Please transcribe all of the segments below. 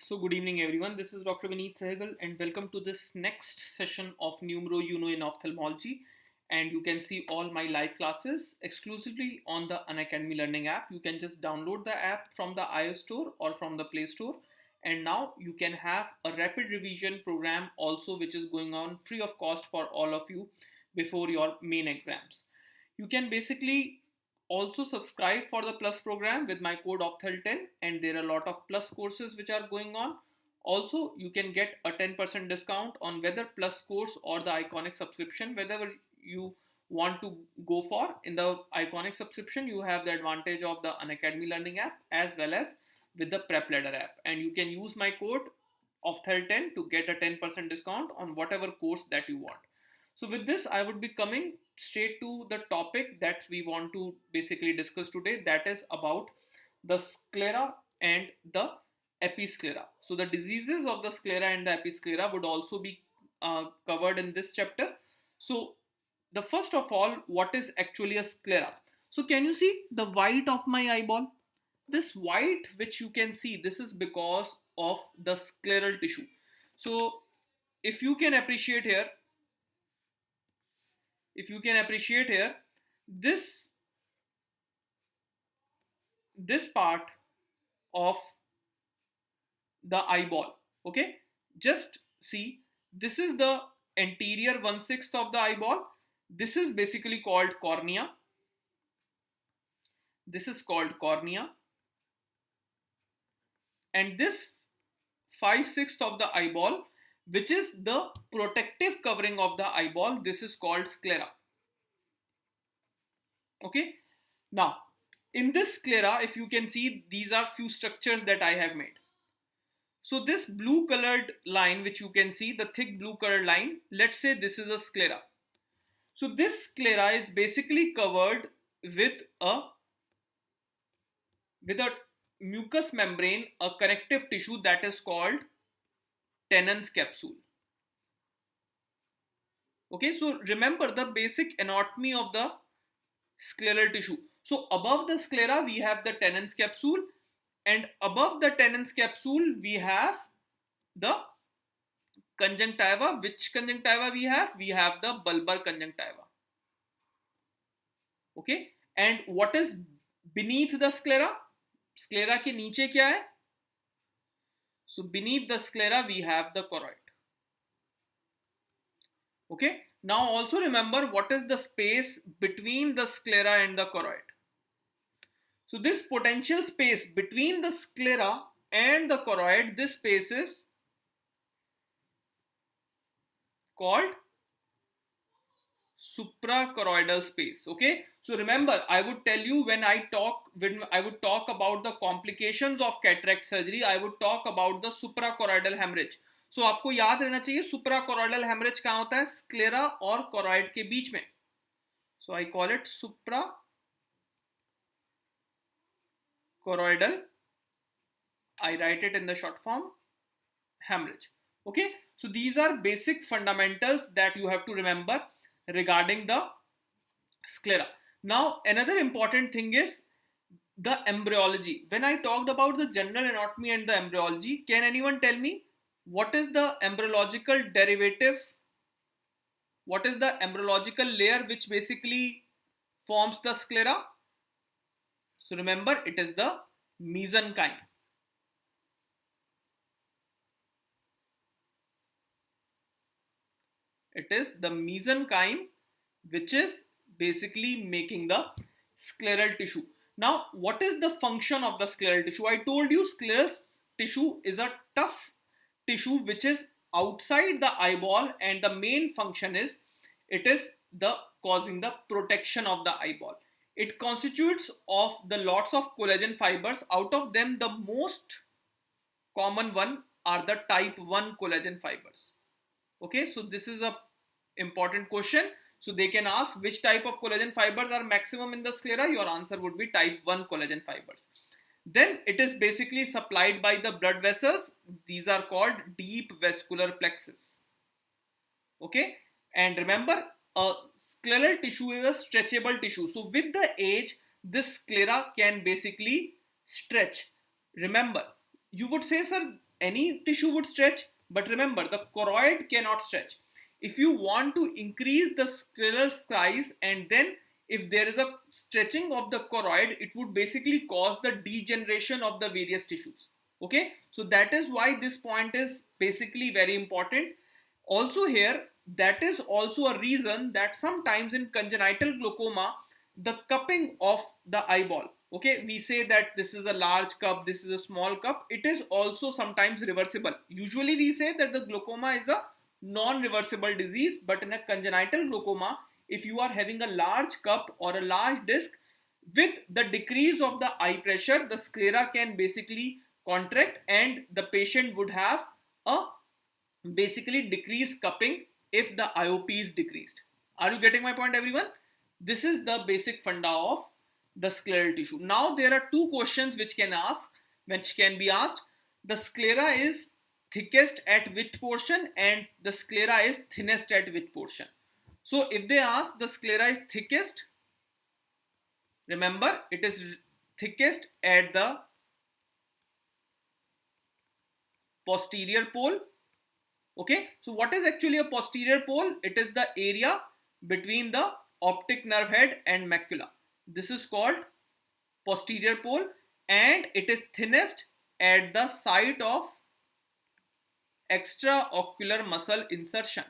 So good evening everyone, this is Dr. Vineet Sehgal and welcome to this next session of Numero Uno in Ophthalmology, and you can see all my live classes exclusively on the Unacademy learning app. You can just download the app from the iOS store or from the Play Store, and now you can have a rapid revision program also, which is going on free of cost for all of you before your main exams. You can basically also subscribe for the plus program with my code OPHTHAL10, and there are a lot of plus courses which are going on. Also, you can get a 10% discount on whether plus course or the iconic subscription, whatever you want to go for. In the iconic subscription, you have the advantage of the Unacademy learning app as well as with the prep ladder app, and you can use my code OPHTHAL10 to get a 10% discount on whatever course that you want. So with this, I would be coming straight to the topic that we want to basically discuss today, that is about the sclera and the episclera. So the diseases of the sclera and the episclera would also be covered in this chapter. So the first of all, what is actually a sclera? So can you see the white of my eyeball? This white which you can see, this is because of the scleral tissue. So if you can appreciate here, this part of the eyeball, okay, just see, this is the anterior 1/6 of the eyeball. This is basically called cornea. And this 5/6 of the eyeball, which is the protective covering of the eyeball, this is called sclera. Okay, now in this sclera, if you can see, these are few structures that I have made. So this blue colored line, which you can see, the thick blue colored line, let's say this is a sclera. So this sclera is basically covered with a mucous membrane, a connective tissue that is called Tennant's capsule. Okay, so remember the basic anatomy of the scleral tissue. So above the sclera we have the Tennant's capsule, and above the Tennant's capsule we have the conjunctiva. Which conjunctiva we have? We have the bulbar conjunctiva. Okay, and what is beneath the sclera? Sclera के नीचे क्या है? So beneath the sclera we have the choroid. Okay, now also remember what is the space between the sclera and the choroid. So this potential space between the sclera and the choroid, this space is called suprachoroidal space. Okay, so remember, I would tell you when I would talk about the complications of cataract surgery, I would talk about the suprachoroidal hemorrhage. So आपको याद रहना चाहिए suprachoroidal hemorrhage कहाँ होता है? Sclera और choroid के बीच में. So I call it suprachoroidal. I write it in the short form hemorrhage. Okay, so these are basic fundamentals that you have to remember regarding the sclera. Now another important thing is the embryology. When I talked about the general anatomy and the embryology, can anyone tell me what is the embryological derivative? What is the embryological layer which basically forms the sclera? So remember, it is the mesenchyme. It is the mesenchyme which is basically making the scleral tissue. Now, what is the function of the scleral tissue? I told you scleral tissue is a tough tissue which is outside the eyeball, and the main function is it is the causing the protection of the eyeball. It constitutes of the lots of collagen fibers. Out of them, the most common one are the type 1 collagen fibers. Okay, so this is a important question. So they can ask which type of collagen fibers are maximum in the sclera. Your answer would be type 1 collagen fibers. Then it is basically supplied by the blood vessels. These are called deep vascular plexus. Okay, and remember, a scleral tissue is a stretchable tissue. So with the age, this sclera can basically stretch. Remember, you would say, sir, any tissue would stretch, but remember the choroid cannot stretch. If you want to increase the scleral size, and then if there is a stretching of the choroid, it would basically cause the degeneration of the various tissues. Okay, so that is why this point is basically very important. Also here, that is also a reason that sometimes in congenital glaucoma, the cupping of the eyeball, okay, we say that this is a large cup, this is a small cup, it is also sometimes reversible. Usually we say that the glaucoma is a non-reversible disease, but in a congenital glaucoma, if you are having a large cup or a large disc, with the decrease of the eye pressure, the sclera can basically contract and the patient would have a basically decreased cupping if the IOP is decreased. Are you getting my point, everyone? This is the basic funda of the scleral tissue. Now there are two questions which can be asked. The sclera is thickest at which portion and the sclera is thinnest at which portion. So if they ask the sclera is thickest, remember it is thickest at the posterior pole. Okay, so what is actually a posterior pole? It is the area between the optic nerve head and macula. This is called posterior pole, and it is thinnest at the site of extraocular muscle insertion.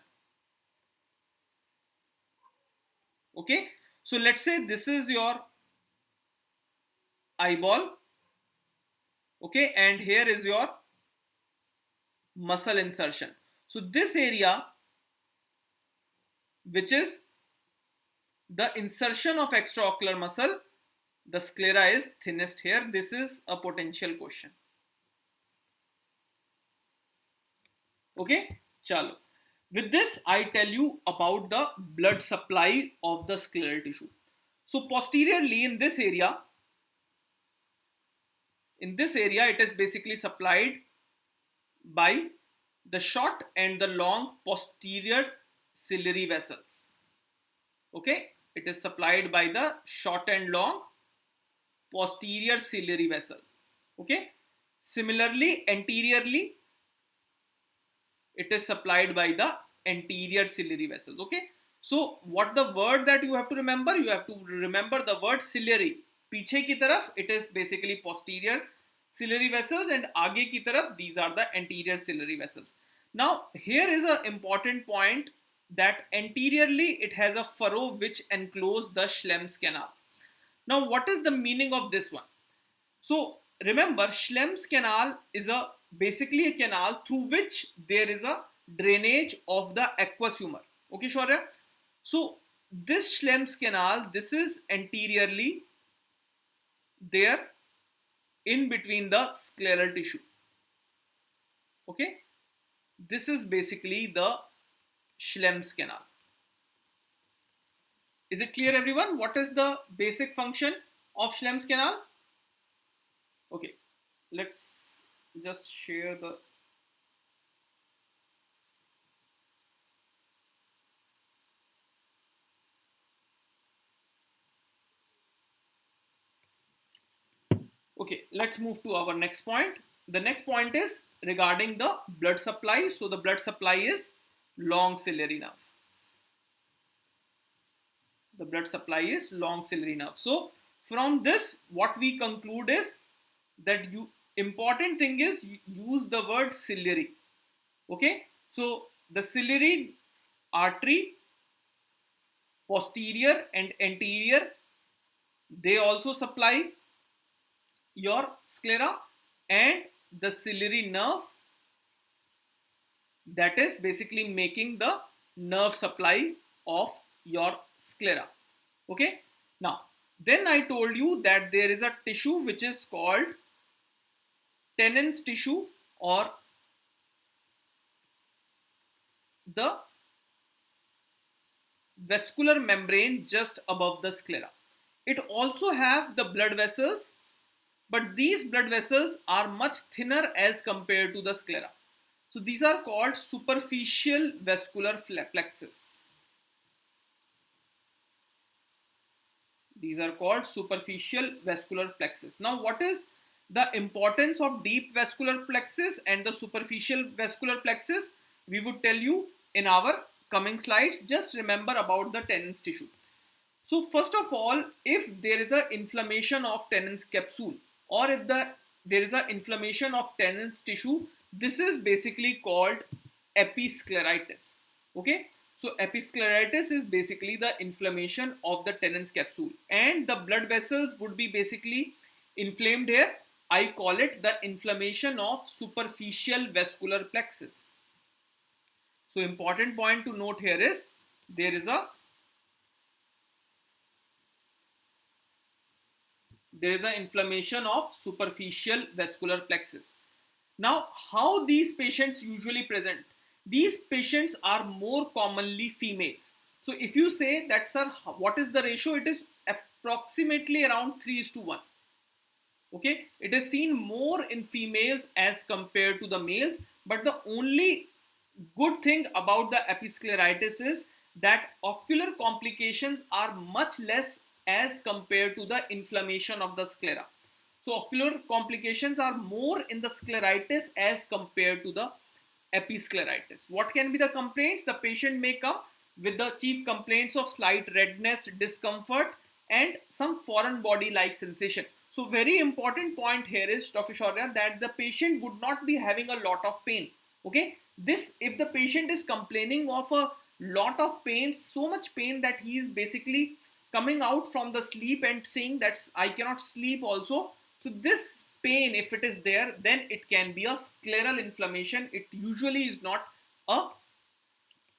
Okay, so let's say this is your eyeball, okay, and here is your muscle insertion. So this area, which is the insertion of extraocular muscle, the sclera is thinnest here. This is a potential question. Okay, chalo. With this, I tell you about the blood supply of the scleral tissue. So posteriorly in this area, it is basically supplied by the short and the long posterior ciliary vessels. Okay, it is supplied by the short and long posterior ciliary vessels. Okay, similarly anteriorly it is supplied by the anterior ciliary vessels. Okay, so what the word that you have to remember? You have to remember the word ciliary. पीछे की तरफ it is basically posterior ciliary vessels, and आगे की तरफ these are the anterior ciliary vessels. Now here is an important point, that anteriorly it has a furrow which encloses the Schlemm's canal. Now what is the meaning of this one? So remember, Schlemm's canal is basically a canal through which there is a drainage of the aqueous humor. Okay, Shaurya? So this Schlemm's canal, this is anteriorly there in between the scleral tissue. Okay, this is basically the Schlemm's canal. Is it clear, everyone? What is the basic function of Schlemm's canal? Okay, let's just share the okay, let's move to our next point. The next point is regarding the blood supply. So the blood supply is long ciliary nerve. The blood supply is long ciliary nerve. So from this, what we conclude is that important thing is use the word ciliary. Okay, so the ciliary artery, posterior and anterior, they also supply your sclera, and the ciliary nerve, that is basically making the nerve supply of your sclera. Okay, now then I told you that there is a tissue which is called Tennant's tissue, or the vascular membrane just above the sclera. It also have the blood vessels, but these blood vessels are much thinner as compared to the sclera. So these are called superficial vascular plexus. These are called superficial vascular plexus. Now what is the importance of deep vascular plexus and the superficial vascular plexus we would tell you in our coming slides. Just remember about the Tennant's tissue. So first of all, if there is a inflammation of Tennant's capsule, or if there is a inflammation of Tennant's tissue, this is basically called episcleritis. Okay, so episcleritis is basically the inflammation of the Tennant's capsule, and the blood vessels would be basically inflamed here. I call it the inflammation of superficial vascular plexus. So important point to note here is there is an inflammation of superficial vascular plexus. Now, how these patients usually present? These patients are more commonly females. So if you say that, sir, what is the ratio? It is approximately around 3:1. Okay, it is seen more in females as compared to the males, but the only good thing about the episcleritis is that ocular complications are much less as compared to the inflammation of the sclera. So ocular complications are more in the scleritis as compared to the episcleritis. What can be the complaints? The patient may come with the chief complaints of slight redness, discomfort, and some foreign body like sensation. So very important point here is, Dr. Shaurya, that the patient would not be having a lot of pain. Okay, this, if the patient is complaining of a lot of pain, so much pain that he is basically coming out from the sleep and saying that I cannot sleep also. So this pain, if it is there, then it can be a scleral inflammation. It usually is not a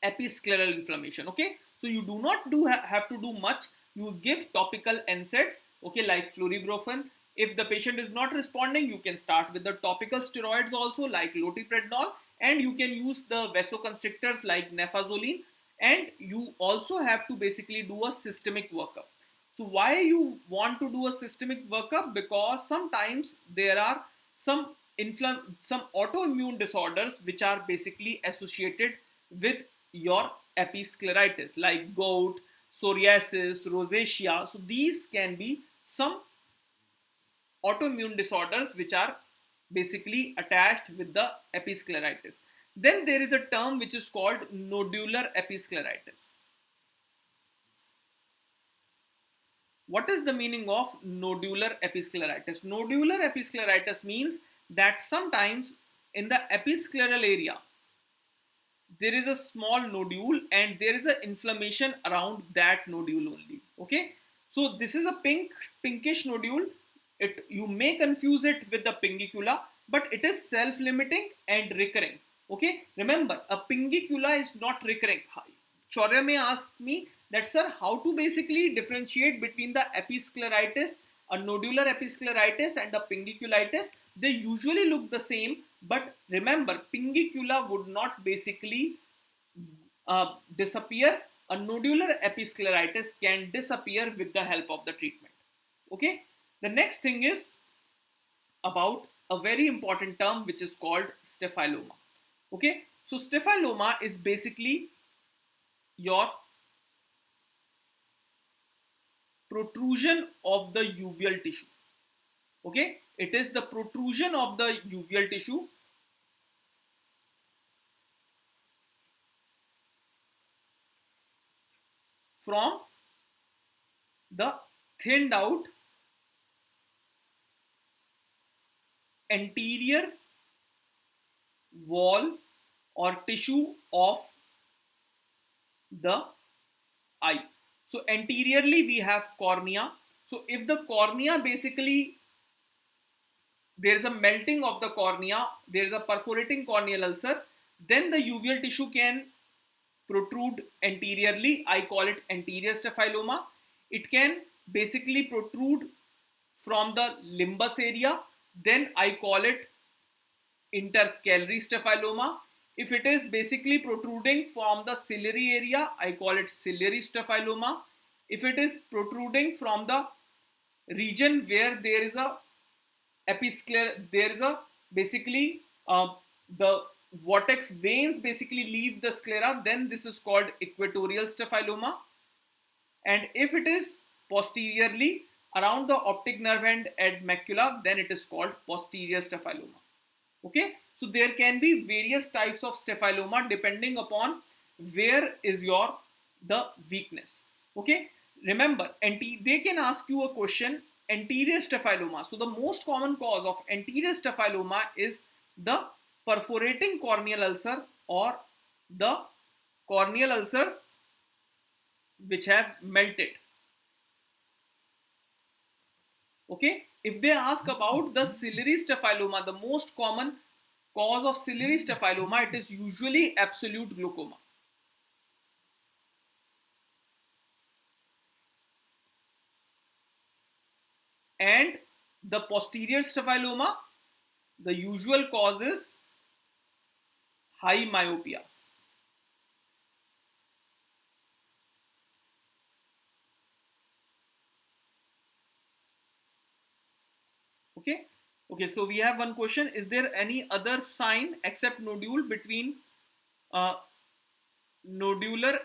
episcleral inflammation. Okay, so you do not have to do much. You give topical NSAIDs, okay, like fluoroprofen. If the patient is not responding, you can start with the topical steroids also, like loteprednol, and you can use the vasoconstrictors like nefazoline, and you also have to basically do a systemic workup. So why you want to do a systemic workup? Because sometimes there are some autoimmune disorders which are basically associated with your episcleritis, like gout, psoriasis, rosacea. So these can be some autoimmune disorders which are basically attached with the episcleritis. Then there is a term which is called nodular episcleritis. What is the meaning of nodular episcleritis? Nodular episcleritis means that sometimes in the episcleral area there is a small nodule and there is an inflammation around that nodule only. Okay, so this is a pinkish nodule. You may confuse it with the pingicula, but it is self-limiting and recurring. Okay, remember, a pingicula is not recurring. Shaurya may ask me that, sir, how to basically differentiate between the episcleritis, a nodular episcleritis, and a pingiculitis? They usually look the same, but remember, pingicula would not basically disappear. A nodular episcleritis can disappear with the help of the treatment. Okay, the next thing is about a very important term which is called staphyloma. Okay, so staphyloma is basically your protrusion of the uveal tissue. Okay, it is the protrusion of the uveal tissue from the thinned out anterior wall or tissue of the eye. So anteriorly we have cornea. So if the cornea basically, there is a melting of the cornea, there is a perforating corneal ulcer, then the uveal tissue can protrude anteriorly. I call it anterior staphyloma. It can basically protrude from the limbus area, then I call it intercalary staphyloma. If it is basically protruding from the ciliary area, I call it ciliary staphyloma. If it is protruding from the region where there is a there is a basically the vortex veins basically leave the sclera, then this is called equatorial staphyloma. And if it is posteriorly, around the optic nerve end at macula, then it is called posterior staphyloma. Okay, so there can be various types of staphyloma depending upon where is the weakness. Okay, remember, they can ask you a question, anterior staphyloma. So the most common cause of anterior staphyloma is the perforating corneal ulcer or the corneal ulcers which have melted. Okay, if they ask about the ciliary staphyloma, the most common cause of ciliary staphyloma, it is usually absolute glaucoma. And the posterior staphyloma, the usual cause is high myopia. Okay, so we have one question. Is there any other sign except nodule between nodular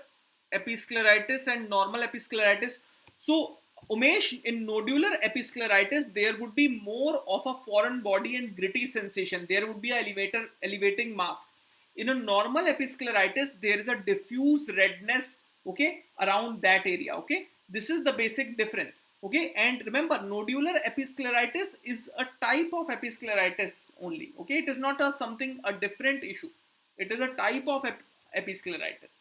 episcleritis and normal episcleritis? So Umesh, in nodular episcleritis, there would be more of a foreign body and gritty sensation. There would be an elevating mask. In a normal episcleritis, there is a diffuse redness, okay, around that area. Okay, this is the basic difference. Okay, and remember, nodular episcleritis is a type of episcleritis only. Okay, it is not a different issue. It is a type of episcleritis.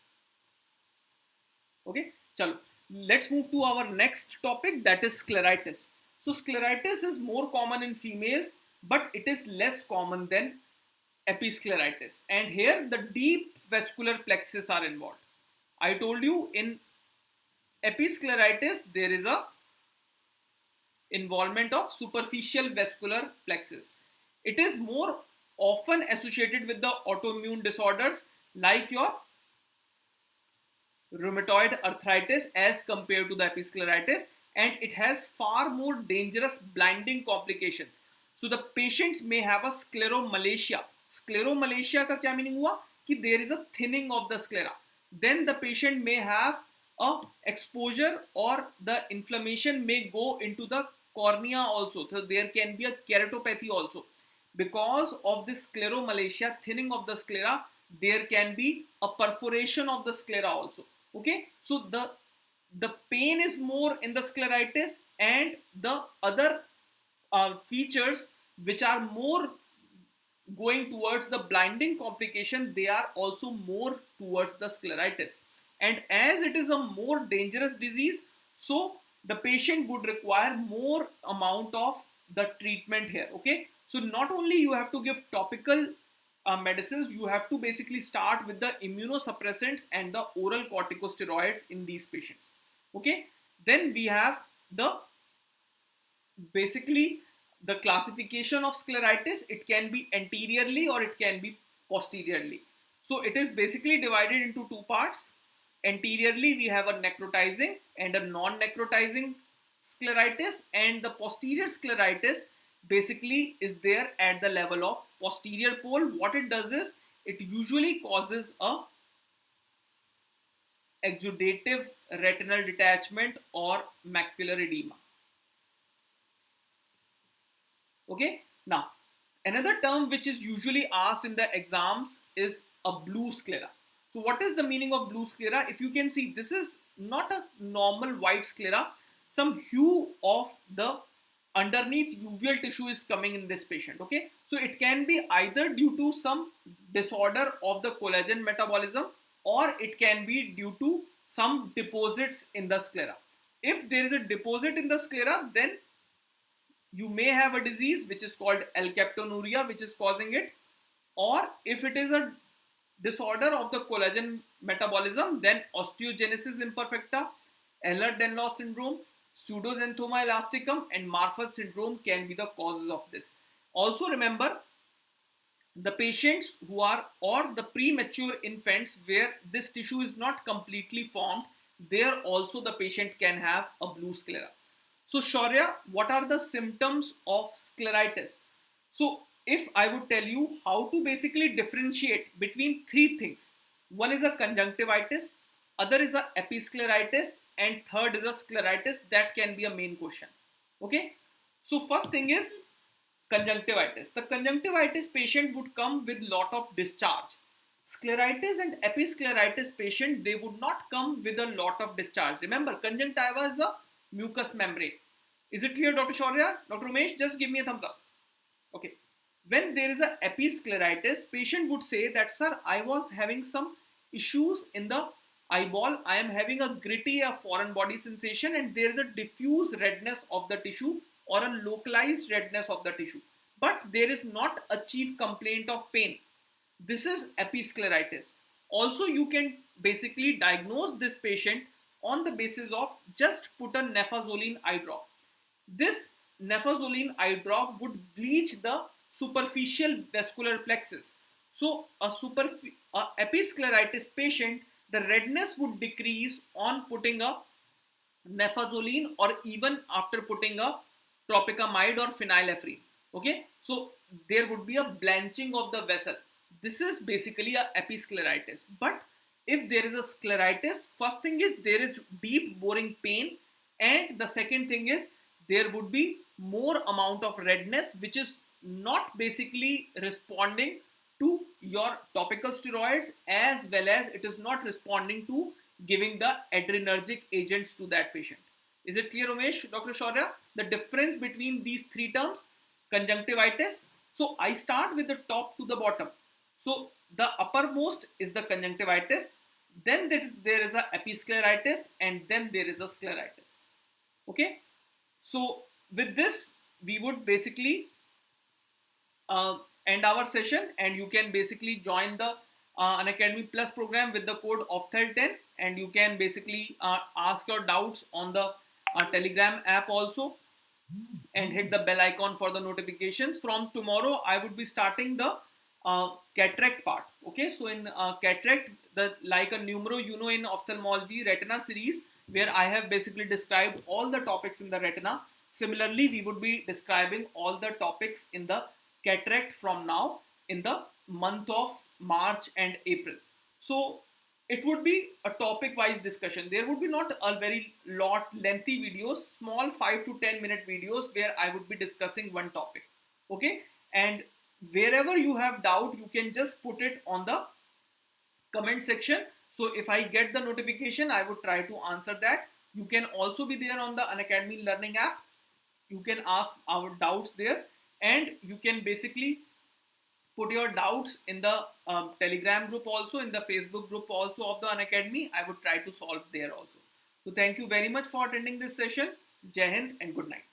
Okay, chalo. Let's move to our next topic, that is scleritis. So scleritis is more common in females, but it is less common than episcleritis. And here the deep vascular plexus are involved. I told you in episcleritis there is a involvement of superficial vascular plexus. It is more often associated with the autoimmune disorders like your rheumatoid arthritis as compared to the episcleritis, and it has far more dangerous blinding complications. So the patients may have a scleromalacia. Scleromalacia का क्या meaning हुआ कि there is a thinning of the sclera. Then the patient may have a exposure or the inflammation may go into the cornea also. So there can be a keratopathy also. Because of this scleromalacia, thinning of the sclera, there can be a perforation of the sclera also. Okay, so the pain is more in the scleritis, and the other features which are more going towards the blinding complication, they are also more towards the scleritis. And as it is a more dangerous disease, so the patient would require more amount of the treatment here. Okay, so not only you have to give topical medicines, you have to basically start with the immunosuppressants and the oral corticosteroids in these patients. Okay, then we have basically the classification of scleritis. It can be anteriorly or it can be posteriorly. So it is basically divided into two parts. Anteriorly we have a necrotizing and a non-necrotizing scleritis, and the posterior scleritis basically is there at the level of posterior pole. What it does is it usually causes a exudative retinal detachment or macular edema. Okay, now another term which is usually asked in the exams is a blue sclera. So what is the meaning of blue sclera? If you can see, this is not a normal white sclera. Some hue of the underneath uveal tissue is coming in this patient. Okay, so it can be either due to some disorder of the collagen metabolism, or it can be due to some deposits in the sclera. If there is a deposit in the sclera, then you may have a disease which is called alkaptonuria, which is causing it. Or if it is a disorder of the collagen metabolism, then osteogenesis imperfecta, Ehlers-Danlos syndrome, pseudoxanthoma elasticum, and Marfan syndrome can be the causes of this. Also remember, the patients who are, or the premature infants where this tissue is not completely formed, there also the patient can have a blue sclera. So Shaurya, what are the symptoms of scleritis? So if I would tell you how to basically differentiate between three things, one is a conjunctivitis, other is a episcleritis, and third is a scleritis, that can be a main question. Okay, so first thing is conjunctivitis. The conjunctivitis patient would come with lot of discharge. Scleritis and episcleritis patient, they would not come with a lot of discharge. Remember, conjunctiva is a mucous membrane. Is it clear, Dr. Shaurya? Dr. Umesh, just give me a thumbs up. Okay. When there is a episcleritis, patient would say that, sir, I was having some issues in the eyeball. I am having a gritty, a foreign body sensation, and there is a diffuse redness of the tissue or a localized redness of the tissue. But there is not a chief complaint of pain. This is episcleritis. Also, you can basically diagnose this patient on the basis of just put a nefazoline eye drop. This nefazoline eye drop would bleach the superficial vascular plexus. So a episcleritis patient, the redness would decrease on putting a nefazoline or even after putting a tropicamide or phenylephrine. Okay, so there would be a blanching of the vessel. This is basically a episcleritis. But if there is a scleritis, first thing is there is deep boring pain, and the second thing is there would be more amount of redness which is not basically responding to your topical steroids, as well as it is not responding to giving the adrenergic agents to that patient. Is it clear, Umesh, Dr. Shaurya? The difference between these three terms, conjunctivitis. So I start with the top to the bottom. So the uppermost is the conjunctivitis, then there is a episcleritis, and then there is a scleritis. Okay. So with this, we would basically end our session, and you can basically join the Unacademy Plus program with the code OPHTHAL10, and you can basically ask your doubts on the Telegram app also, and hit the bell icon for the notifications. From tomorrow, I would be starting the cataract part. Okay, so in cataract, like a Numero Uno in ophthalmology retina series, where I have basically described all the topics in the retina. Similarly, we would be describing all the topics in the cataract from now in the month of March and April. So it would be a topic wise discussion. There would be not a very lot lengthy videos, small 5 to 10 minute videos where I would be discussing one topic. Okay, and wherever you have doubt, you can just put it on the comment section. So if I get the notification, I would try to answer that. You can also be there on the Unacademy learning app. You can ask our doubts there, and you can basically put your doubts in the Telegram group also, in the Facebook group also of the Unacademy. I would try to solve there also. So thank you very much for attending this session. Jai Hind and good night.